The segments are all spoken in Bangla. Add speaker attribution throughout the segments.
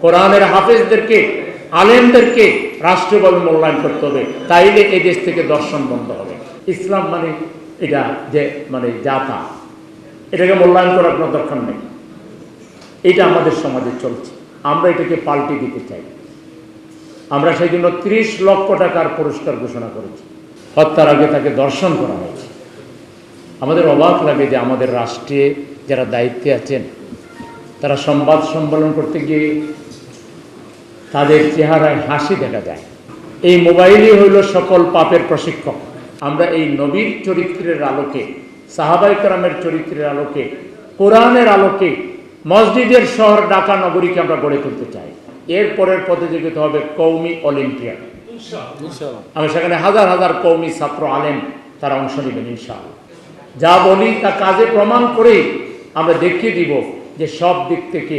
Speaker 1: কোরআনের হাফেজদেরকে, আলেমদেরকে রাষ্ট্রীয়ভাবে মূল্যায়ন করতে হবে, তাইলে এই দেশ থেকে দর্শন বন্ধ হবে। ইসলাম মানে এটা যে মানে জাতা, এটাকে মূল্যায়ন করার কোনো দরকার নেই। এটা আমাদের সমাজে চলছে, আমরা এটাকে পাল্টে দিতে চাই। আমরা সেই জন্য 30 লক্ষ টাকার পুরস্কার ঘোষণা করেছি। হত্যার আগে তাকে দর্শন করা হয়েছে। আমাদের অবাক লাগে যে আমাদের রাষ্ট্রে যারা দায়িত্বে আছেন তারা সংবাদ সম্মেলন করতে গিয়ে তাদের চেহারায় হাসি দেখা যায়। এই মোবাইলই হইল সকল পাপের প্রশিক্ষক। আমরা এই নবীর চরিত্রের আলোকে, সাহাবায়ে কেরামের চরিত্রের আলোকে, কোরআনের আলোকে মসজিদের শহর ঢাকা নগরীকে আমরা গড়ে তুলতে চাই। এর পরের প্রতিযোগিতা হবে কওমি অলিম্পিয়াড। আমি সেখানে হাজার হাজার কওমি ছাত্র আলেম তারা অংশ নেবেন ইনশাআল্লাহ। যা বলি তা কাজে প্রমাণ করেই আমরা দেখিয়ে দিব যে সব দিক থেকে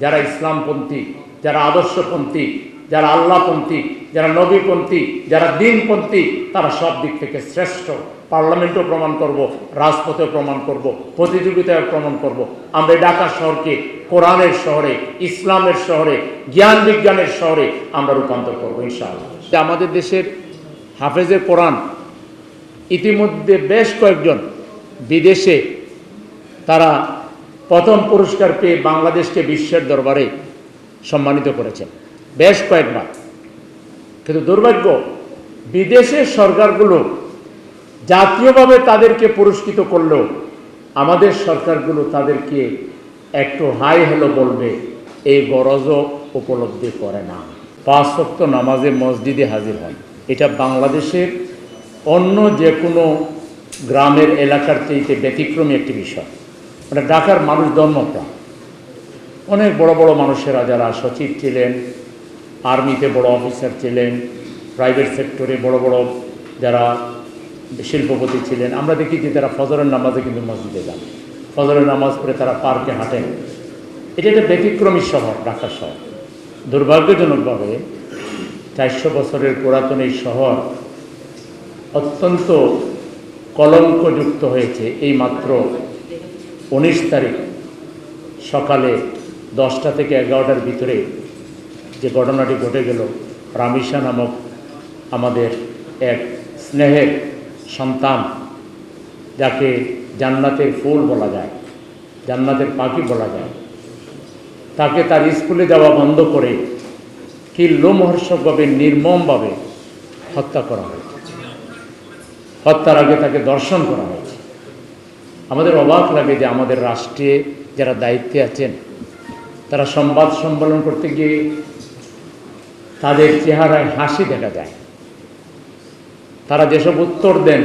Speaker 1: যারা ইসলামপন্থী, যারা আদর্শপন্থী, যারা আল্লাহপন্থী, যারা নবীপন্থী, যারা দিনপন্থী, তারা সব দিক থেকে শ্রেষ্ঠ। পার্লামেন্টও প্রমাণ করব, রাজপথেও প্রমাণ করব, প্রতিযোগিতায় প্রমাণ করব। আমরা ঢাকা শহরকে কোরআনের শহরে, ইসলামের শহরে, জ্ঞান বিজ্ঞানের শহরে আমরা রূপান্তর করবো ইনশাআল্লাহ। আমাদের দেশের হাফেজে কোরআন ইতিমধ্যে বেশ কয়েকজন বিদেশে তারা প্রথম পুরস্কার পেয়ে বাংলাদেশকে বিশ্বের দরবারে সম্মানিত করেছেন বেশ কয়েকবার। কিন্তু দুর্ভাগ্য, বিদেশের সরকারগুলো জাতীয়ভাবে তাদেরকে পুরস্কৃত করলেও আমাদের সরকারগুলো তাদেরকে একটু হাই হ্যালো বলবে এই গরজও উপলব্ধি করে না। 5 ওয়াক্ত নামাজে মসজিদে হাজির হন, এটা বাংলাদেশের অন্য যে কোনো গ্রামের এলাকার চাইতে ব্যতিক্রমী একটি বিষয়। মানে ঢাকার মানুষ ধর্মপ্রাণ, অনেক বড় বড় মানুষেরা যারা সচিব ছিলেন, আর্মিতে বড় অফিসার ছিলেন, প্রাইভেট সেক্টরে বড় বড় যারা শিল্পপতি ছিলেন, আমরা দেখি যে তারা ফজরের নামাজে কিন্তু মসজিদে যান, ফজরের নামাজ পড়ে তারা পার্কে হাঁটেন। এটা একটা ব্যতিক্রমী শহর ঢাকা শহর। দুর্ভাগ্যজনকভাবে 400 বছরের পুরাতন এই শহর অত্যন্ত কলঙ্কযুক্ত হয়েছে। এই মাত্র 19 তারিখ সকালে 10টা থেকে 11টার ভিতরে যে ঘটনাটি ঘটে গেল, রামিসা নামক আমাদের এক স্নেহের সন্তান, যাকে জান্নাতের ফুল বলা যায়, জান্নাতের পাখি বলা যায়, তাকে তার স্কুলে যাওয়া বন্ধ করে কি লোমহর্ষকভাবে নির্মমভাবে হত্যা করা হয়েছে। হত্যার আগে তাকে দর্শন করা হয়েছে। আমাদের অবাক লাগে যে আমাদের রাষ্ট্রে যারা দায়িত্বে আছেন তারা সংবাদ সম্মেলন করতে গিয়ে তাদের চেহারায় হাসি দেখা যায়। তারা যেসব উত্তর দেন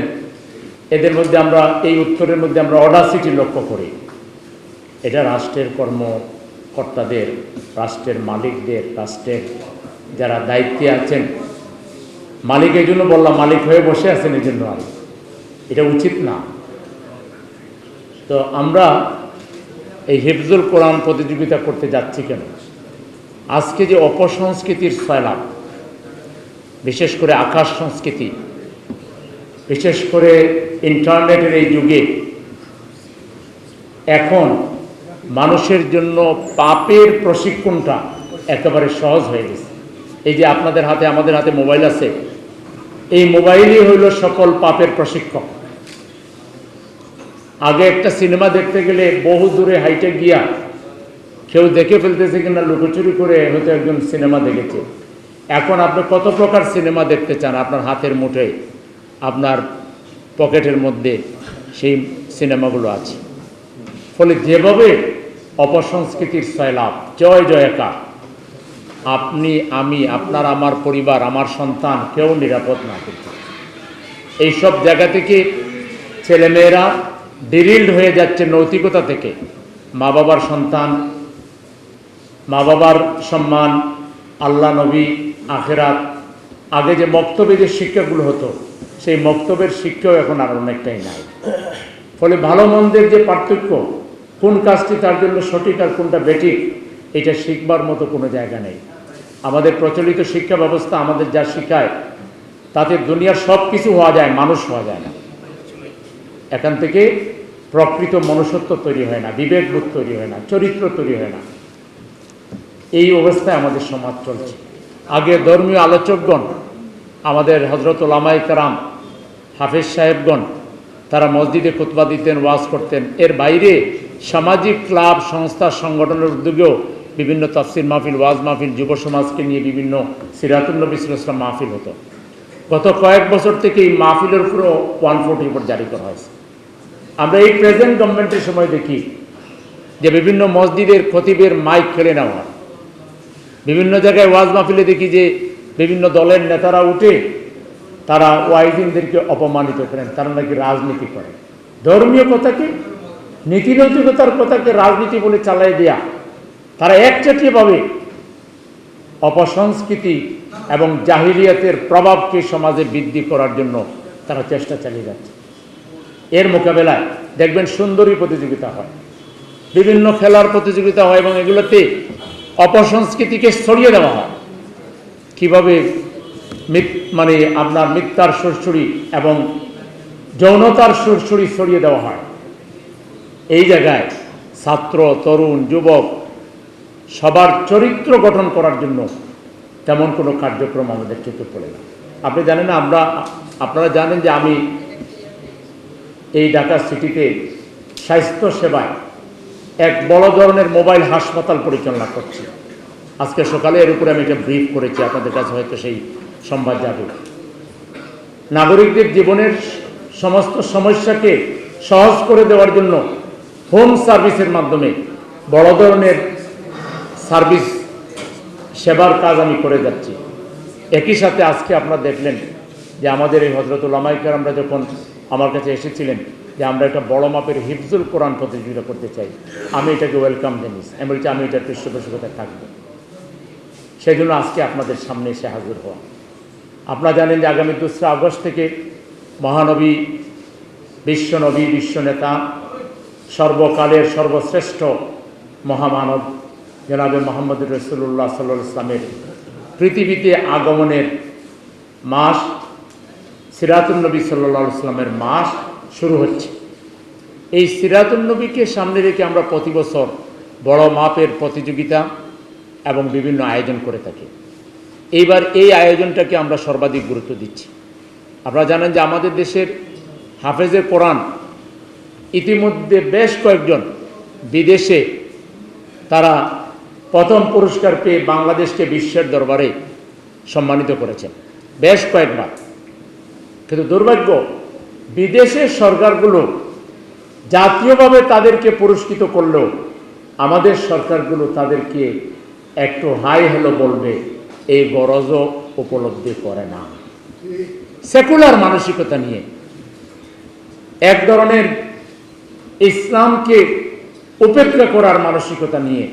Speaker 1: এদের মধ্যে আমরা এই উত্তরের মধ্যে আমরা অডাসিটি লক্ষ্য করি। এটা রাষ্ট্রের কর্মকর্তাদের, রাষ্ট্রের মালিকদের, রাষ্ট্রের যারা দায়িত্বে আছেন, মালিক এই জন্য বললাম, মালিক হয়ে বসে আছেন এই জন্য, আর এটা উচিত না। তো আমরা এই হিফজুল কোরআন প্রতিযোগিতা করতে যাচ্ছি কেন? আজকে যে অপসংস্কৃতির সয়লাব, বিশেষ করে আকাশ সংস্কৃতি, বিশেষ করে ইন্টারনেটের এই যুগে এখন মানুষের জন্য পাপের প্রশিক্ষণটা একেবারে সহজ হয়ে গেছে। এই যে আপনাদের হাতে, আমাদের হাতে মোবাইল আছে, এই মোবাইলই হইল সকল পাপের প্রশিক্ষক। আগে একটা সিনেমা দেখতে গেলে বহু দূরে হাইটে গিয়া কেউ দেখে ফেলতেছে কিনা লুকোচুরি করে হয়তো একজন সিনেমা দেখেছে। এখন আপনি কত প্রকার সিনেমা দেখতে চান, আপনার হাতের মুঠোয়, আপনার পকেটের মধ্যে সেই সিনেমাগুলো আছে। ফলে যেভাবে অপসংস্কৃতির সয়লাভ, জয় জয়কার, আপনি, আমি, আপনার, আমার পরিবার, আমার সন্তান কেউ নিরাপদ না। কিন্তু এইসব জায়গা থেকে ছেলেমেয়েরা ডিরিল্ড হয়ে যাচ্ছে নৈতিকতা থেকে। মা বাবার সন্তান, মা বাবার সম্মান, আল্লাহ, নবী, আখেরাত, আগে যে মক্তবে যে শিক্ষাগুলো হতো সেই মক্তবের শিক্ষাও এখন আর অনেকটাই নাই। ফলে ভালো মন্দের যে পার্থক্য, কোন কাজটি তার জন্য সঠিক আর কোনটা বেঠিক, এটা শিখবার মতো কোনো জায়গা নেই। আমাদের প্রচলিত শিক্ষা ব্যবস্থা আমাদের যা শিখায় তাতে দুনিয়ার সব কিছু হওয়া যায়, মানুষ হওয়া যায় না। এখান থেকে প্রকৃত মনুষ্যত্ব তৈরি হয় না, বিবেকবোধ তৈরি হয় না, চরিত্র তৈরি হয় না। এই অবস্থায় আমাদের সমাজ চলছে। আগে ধর্মীয় আলোচকগণ, আমাদের হযরত উলামায়ে কেরাম, হাফেজ সাহেবগণ, তারা মসজিদে খুতবা দিতেন, ওয়াজ করতেন। এর বাইরে সামাজিক ক্লাব, সংস্থা, সংগঠনের উদ্যোগেও বিভিন্ন তাফসির মাহফিল, ওয়াজ মাহফিল, যুব সমাজকে নিয়ে বিভিন্ন সিরাতুন নবী সাল্লাল্লাহু আলাইহি ওয়াসাল্লাম মাহফিল হতো। গত কয়েক বছর থেকে এই মাহফিলের উপরও 140 রিপোর্ট জারি করা হয়েছে। আমরা এই প্রেজেন্ট গভর্নমেন্টের সময় দেখি যে বিভিন্ন মসজিদের খতিবের মাইক কেড়ে নেওয়া হয়। বিভিন্ন জায়গায় ওয়াজ মাহফিলে দেখি যে বিভিন্ন দলের নেতারা উঠে তারা ওয়াইজিনদেরকে অপমানিত করেন, তারা নাকি রাজনীতি করেন। ধর্মীয় কথাকে, নীতি নৈতিকতার কথাকে রাজনীতি বলে চালাই দেয়া, তারা একচেটিয়াভাবে অপসংস্কৃতি এবং জাহিলিয়াতের প্রভাবকে সমাজে বৃদ্ধি করার জন্য তারা চেষ্টা চালিয়ে যাচ্ছে। এর মোকাবেলায় দেখবেন সুন্দরী প্রতিযোগিতা হয়, বিভিন্ন খেলার প্রতিযোগিতা হয় এবং এগুলোতে অপসংস্কৃতিকে ছড়িয়ে দেওয়া হয়। কীভাবে মানে আপনার মিথ্যার সুরসুরি এবং যৌনতার সুরসুরি ছড়িয়ে দেওয়া হয়। এই জায়গায় ছাত্র, তরুণ, যুবক সবার চরিত্র গঠন করার জন্য তেমন কোনো কার্যক্রম আমাদের চোখে পড়ে না। আপনি জানেন না, আপনারা জানেন যে আমি এই ঢাকা সিটিতে স্বাস্থ্য সেবায় এক বড় ধরনের মোবাইল হাসপাতাল পরিচালনা করছি। আজকে সকালে এর উপরে আমি একটা ব্রিফ করেছি, আপনাদের কাছে হয়তো সেই সংবাদ যাবে। নাগরিকদের জীবনের সমস্ত সমস্যাকে সহজ করে দেওয়ার জন্য হোম সার্ভিসের মাধ্যমে বড় ধরনের সার্ভিস সেবার কাজ আমি করে যাচ্ছি। একই সাথে আজকে আপনারা দেখলেন যে আমাদের এই হযরত উলামায়ে কেরামরা যখন আমার কাছে এসেছিলেন যে আমরা একটা বড় মাপের হিফজুল কোরআন প্রতিযোগিতা করতে চাই, আমি এটাকে ওয়েলকাম জানিয়েছি। আমি বলছি আমি এটার পৃষ্ঠপোষকতায় থাকবো। সেই জন্য আজকে আপনাদের সামনে এসে হাজির হওয়া। আপনারা জানেন যে আগামী 2 আগস্ট থেকে মহানবী, বিশ্বনবী, বিশ্বনেতা, সর্বকালের সর্বশ্রেষ্ঠ মহামানব জনাবে মুহাম্মদুর রাসূলুল্লাহ সাল্লাল্লাহু আলাইহি ওয়াসাল্লামের পৃথিবীতে আগমনের মাস, সিরাতুন নবী সাল্লাল্লাহু আলাইহি ওয়াসাল্লামের মাস শুরু হচ্ছে। এই সিরাতুন নবীকে সামনে রেখে আমরা প্রতি বছর বড় মাপের প্রতিযোগিতা এবং বিভিন্ন আয়োজন করে থাকি। এইবার এই আয়োজনটাকে আমরা সর্বাধিক গুরুত্ব দিচ্ছি। আপনারা জানেন যে আমাদের দেশের হাফেজে কোরআন ইতিমধ্যে বেশ কয়েকজন বিদেশে তারা প্রথম পুরস্কার পেয়ে বাংলাদেশকে বিশ্বের দরবারে সম্মানিত করেছেন বেশ কয়েকবার। কিন্তু দুর্ভাগ্য, বিদেশের সরকারগুলো জাতীয়ভাবে তাদেরকে পুরস্কৃত করলেও আমাদের সরকারগুলো তাদেরকে একটু হাই হ্যালো বলবে এই গরজও উপলব্ধি করে না। সেকুলার মানসিকতা নিয়ে, এক ধরনের ইসলামকে উপেক্ষা করার মানসিকতা নিয়ে,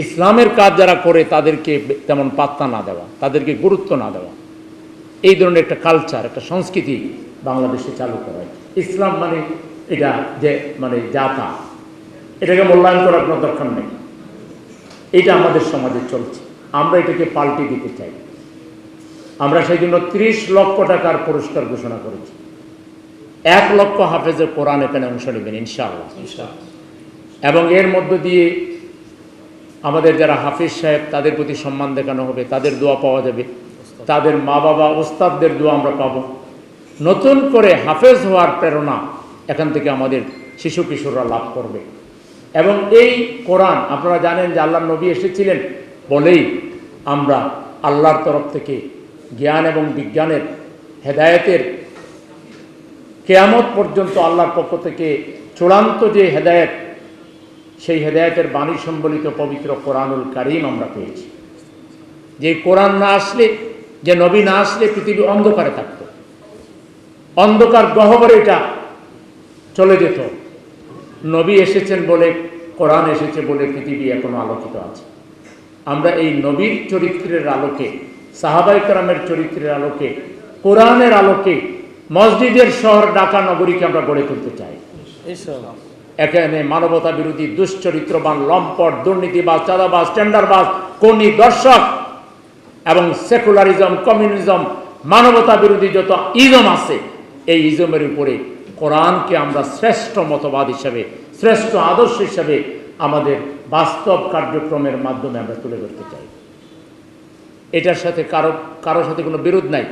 Speaker 1: ইসলামের কাজ যারা করে তাদেরকে তেমন পাত্তা না দেওয়া, তাদেরকে গুরুত্ব না দেওয়া, এই ধরনের একটা কালচার, একটা সংস্কৃতি বাংলাদেশে চালু করা হয়। ইসলাম মানে এটা যে মানে জাতা, এটাকে মূল্যায়ন করার কোনো দরকার নেই। এটা আমাদের সমাজে চলছে, আমরা এটাকে পাল্টে দিতে চাই। আমরা সেই জন্য 30 লক্ষ টাকার পুরস্কার ঘোষণা করেছি। 1 লক্ষ হাফেজে কোরআন এখানে অংশ নেবেন ইনশাআল্লাহ। এবং এর মধ্য দিয়ে আমাদের যারা হাফেজ সাহেব তাদের প্রতি সম্মান দেখানো হবে, তাদের দোয়া পাওয়া যাবে, তাদের মা বাবা ওস্তাদদের দোয়া আমরা পাবো। নতুন করে হাফেজ হওয়ার প্রেরণা এখান থেকে আমাদের শিশু কিশোররা লাভ করবে। এবং এই কোরআন আপনারা জানেন যে আল্লাহর নবী এসেছিলেন বলেই আমরা আল্লাহর তরফ থেকে জ্ঞান এবং বিজ্ঞানের হেদায়েতের কিয়ামত পর্যন্ত আল্লাহর পক্ষ থেকে চূড়ান্ত যে হেদায়েত, সেই হেদায়েতের বাণী সম্বলিত পবিত্র কোরআনুল কারীম আমরা পেয়েছি। যে কোরআন না আসলে, যে নবী না আসলে পৃথিবী অন্ধকারে থাকত, অন্ধকার গহ্বরে এটা চলে যেত। নবী এসেছেন বলে, কোরআন এসেছে বলে পৃথিবী এখনো আলোকিত আছে। আমরা এই নবীর চরিত্রের আলোকে, সাহাবায়ে কেরামের চরিত্রের আলোকে, কোরআনের আলোকে মসজিদের শহর ঢাকা নগরীকে আমরা গড়ে তুলতে চাই। এখানে মানবতা বিরোধী, দুশ্চরিত্রবান, লম্পট, দুর্নীতিবাজ, চাঁদাবাজ, টেন্ডারবাজ, কোনি, দর্শক এবং সেকুলারিজম, কমিউনিজম, মানবতা বিরোধী যত ইজম আছে, এই ইজমের উপরে কোরআনকে আমরা শ্রেষ্ঠ মতবাদ হিসাবে, শ্রেষ্ঠ আদর্শ হিসাবে আমাদের বাস্তব কার্যক্রমের মাধ্যমে আমরা তুলে ধরতে চাই। এটার সাথে কারোর সাথে কোনো বিরোধ নাই,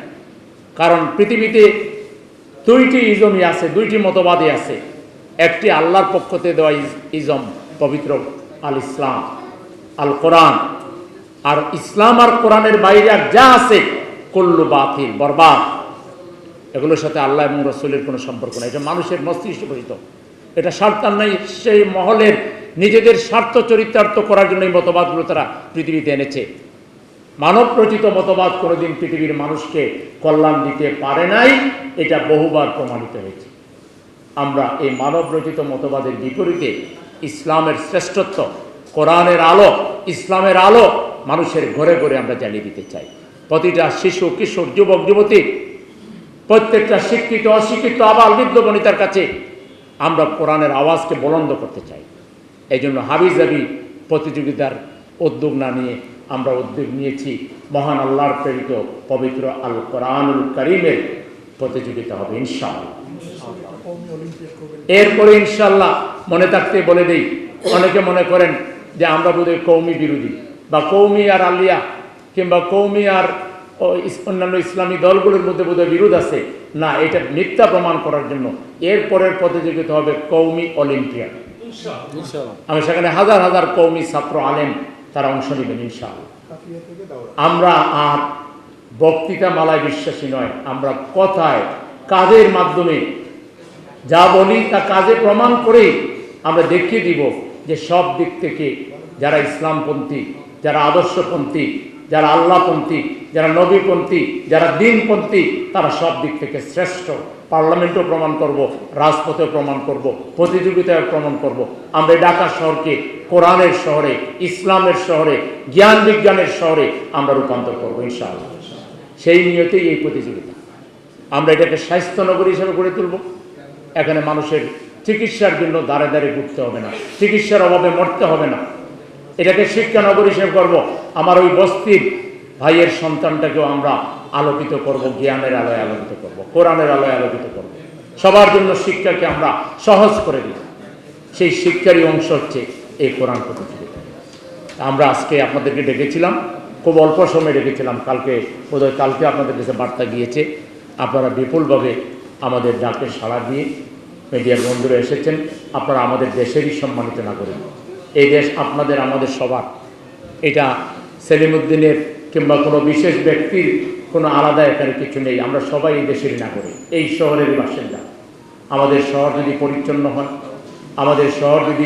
Speaker 1: কারণ পৃথিবীতে দুইটি ইজমই আছে, দুইটি মতবাদই আছে। একটি আল্লাহর পক্ষ থেকে দেওয়া ইজম, পবিত্র আল ইসলাম, আল কোরআন। আর ইসলাম আর কোরআনের বাইরে আর যা আছে কুল্লু বাতিল, বরবাদ। এগুলোর সাথে আল্লাহ এবং রসুলের কোনো সম্পর্ক নাই। এটা মানুষের মস্তিষ্ক পরিচিত, এটা স্বার্থার নাই। সেই মহলের নিজেদের স্বার্থ চরিতার্থ করার জন্য এই মতবাদগুলো তারা পৃথিবীতে এনেছে। মানব রচিত মতবাদ কোনোদিন পৃথিবীর মানুষকে কল্যাণ দিতে পারে নাই, এটা বহুবার প্রমাণিত হয়েছে। আমরা এই মানব রচিত মতবাদের বিপরীতে ইসলামের শ্রেষ্ঠত্ব, কোরআনের আলো, ইসলামের আলো মানুষের ঘরে ঘরে আমরা জ্বালিয়ে দিতে চাই। প্রতিটা শিশু, কিশোর, যুবক, যুবতী, প্রত্যেকটা শিক্ষিত, অশিক্ষিত, আবাল, বৃদ্ধ বনিতার কাছে আমরা কোরআনের আওয়াজকে বুলন্দ করতে চাই। এই জন্য হাবিজাবি প্রতিযোগিতার উদ্যোগ না নিয়ে আমরা উদ্যোগ নিয়েছি মহান আল্লাহর প্রেরিত পবিত্র আল কোরআনুল কারীমের প্রতিযোগিতা হবে ইনশাআল্লাহ। এরপরে ইনশাআল্লাহ মনে থাকতে বলে দেই, অনেকে মনে করেন যে আমরা বোধহয় কৌমি বিরোধী বা কৌমি আর আলিয়া কিংবা কৌমি আর অন্যান্য ইসলামী দলগুলোর মধ্যে বোধহয় বিরোধ আছে। না, এটা মিথ্যা প্রমাণ করার জন্য এরপরের প্রতিযোগিতা হবে কৌমি অলিম্পিয়াড। আমি সেখানে হাজার হাজার কৌমি ছাত্র আলেম তারা অংশ নেবেন ইনশাআল্লাহ। আমরা আর বক্তৃতা মালায় বিশ্বাসী নয়, আমরা কথায়, কাজের মাধ্যমে যা বলি তা কাজে প্রমাণ করেই আমরা দেখিয়ে দিব যে সব দিক থেকে যারা ইসলামপন্থী, যারা আদর্শপন্থী, যারা আল্লাহপন্থী, যারা নবীপন্থী, যারা দ্বীনপন্থী, তারা সব দিক থেকে শ্রেষ্ঠ। পার্লামেন্টেও প্রমাণ করব, রাজপথেও প্রমাণ করব, প্রতিযোগিতায় প্রমাণ করব। আমরা ঢাকা শহরকে কোরআনের শহরে, ইসলামের শহরে, জ্ঞান বিজ্ঞানের শহরে আমরা রূপান্তর করবো ইনশাআল্লাহ। সেই নিয়তেই এই প্রতিযোগিতা। আমরা এটাকে স্বাস্থ্যনগরী হিসেবে গড়ে তুলব। এখানে মানুষের চিকিৎসার জন্য দাঁড়ে দাঁড়িয়ে ঘুরতে হবে না, চিকিৎসার অভাবে মরতে হবে না। এটাকে শিক্ষানগরী হিসেবে করব। আমার ওই বস্তির ভাইয়ের সন্তানটাকেও আমরা আলোকিত করব, জ্ঞানের আলোয় আলোকিত করব, কোরআনের আলোয় আলোকিত করব। সবার জন্য শিক্ষাকে আমরা সহজ করে দিই। সেই শিক্ষারই অংশ হচ্ছে এই কোরআন প্রতিযোগিতা। আমরা আজকে আপনাদেরকে ডেকেছিলাম, খুব অল্প সময় ডেকেছিলাম। কালকে আপনাদের কাছে বার্তা গিয়েছে। আপনারা বিপুলভাবে আমাদের ডাকে সাড়া দিয়ে মিডিয়ার বন্ধুরা এসেছেন। আপনারা আমাদের দেশেরই সম্মানিত নাগরিক। এই দেশ আপনাদের, আমাদের সবার। এটা সেলিমউদ্দিনের কিংবা কোনো বিশেষ ব্যক্তির কোনো আলাদা এখানে কিছু নেই। আমরা সবাই এই দেশেরই নাগরিক, এই শহরেরই বাসিন্দা। আমাদের শহর যদি পরিচ্ছন্ন হয়, আমাদের শহর যদি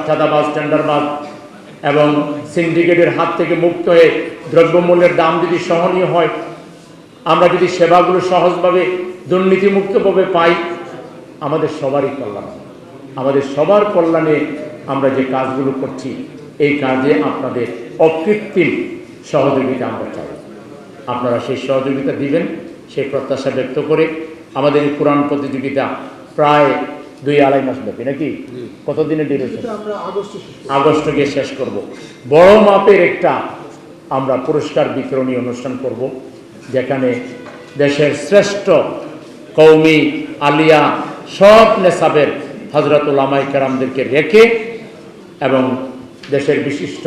Speaker 1: চাঁদাবাজ, টেন্ডারবাজ এবং সিন্ডিকেটের হাত থেকে মুক্ত হয়ে দ্রব্যমূল্যের দাম যদি সহনীয় হয়, আমরা যদি সেবাগুলো সহজভাবে দুর্নীতিমুক্তভাবে পাই, আমাদের সবারই কল্যাণ। আমাদের সবার কল্যাণে আমরা যে কাজগুলো করছি, এই কাজে আপনাদের অকৃত্রিম সহযোগিতা আমরা চাই। আপনারা সেই সহযোগিতা দিবেন, সেই প্রত্যাশা ব্যক্ত করে আমাদের এই কোরআন প্রতিযোগিতা প্রায় 2-2.5 মাস ব্যাপী, নাকি কতদিনে ডিউরেশন? আগস্টে গিয়ে শেষ করব। বড় মাপের একটা আমরা পুরস্কার বিতরণী অনুষ্ঠান করব, যেখানে দেশের শ্রেষ্ঠ কওমি, আলিয়া, সব নেসাবের হযরত উলামায়ে কেরামদেরকে রেখে এবং দেশের বিশিষ্ট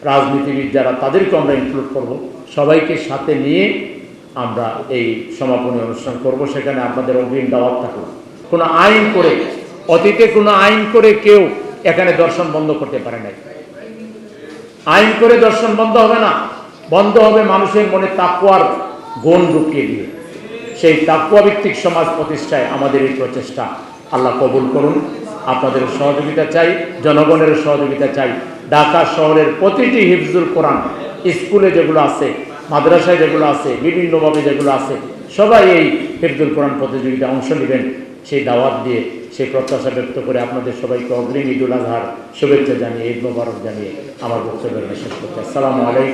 Speaker 1: রাজনীতিবিদ যারা, তাদেরকে আমরা ইনক্লুড করব। সবাইকে সাথে নিয়ে আমরা এই সমাপনী অনুষ্ঠান করব। সেখানে আপনাদের অগ্রিম দাওয়াত থাকবে। কোনো আইন করে, অতীতে কোনো আইন করে কেউ এখানে দর্শন বন্ধ করতে পারে নাই। আইন করে দর্শন বন্ধ হবে না, বন্ধ হবে মানুষের মনে তাকওয়ার গুণ ঢুকিয়ে দিয়ে। সেই তাকওয়া ভিত্তিক সমাজ প্রতিষ্ঠায় আমাদের এই প্রচেষ্টা আল্লাহ কবুল করুন। আপনাদের সহযোগিতা চাই, জনগণের সহযোগিতা চাই। ঢাকা শহরের প্রতিটি হিফজুল কোরআন স্কুলে যেগুলো আছে, মাদ্রাসায় যেগুলো আছে, বিভিন্নভাবে যেগুলো আছে, সবাই এই হিফজুল কোরআন প্রতিযোগিতায় অংশ নেবেন। সেই দাওয়াত দিয়ে, সেই প্রত্যাশা ব্যক্ত করে আপনাদের সবাইকে অগ্রিম ঈদুল আজহার শুভেচ্ছা জানিয়ে, ঈদ মোবারক জানিয়ে আমার বক্তব্য শেষ করতে। আসসালামু আলাইকুম।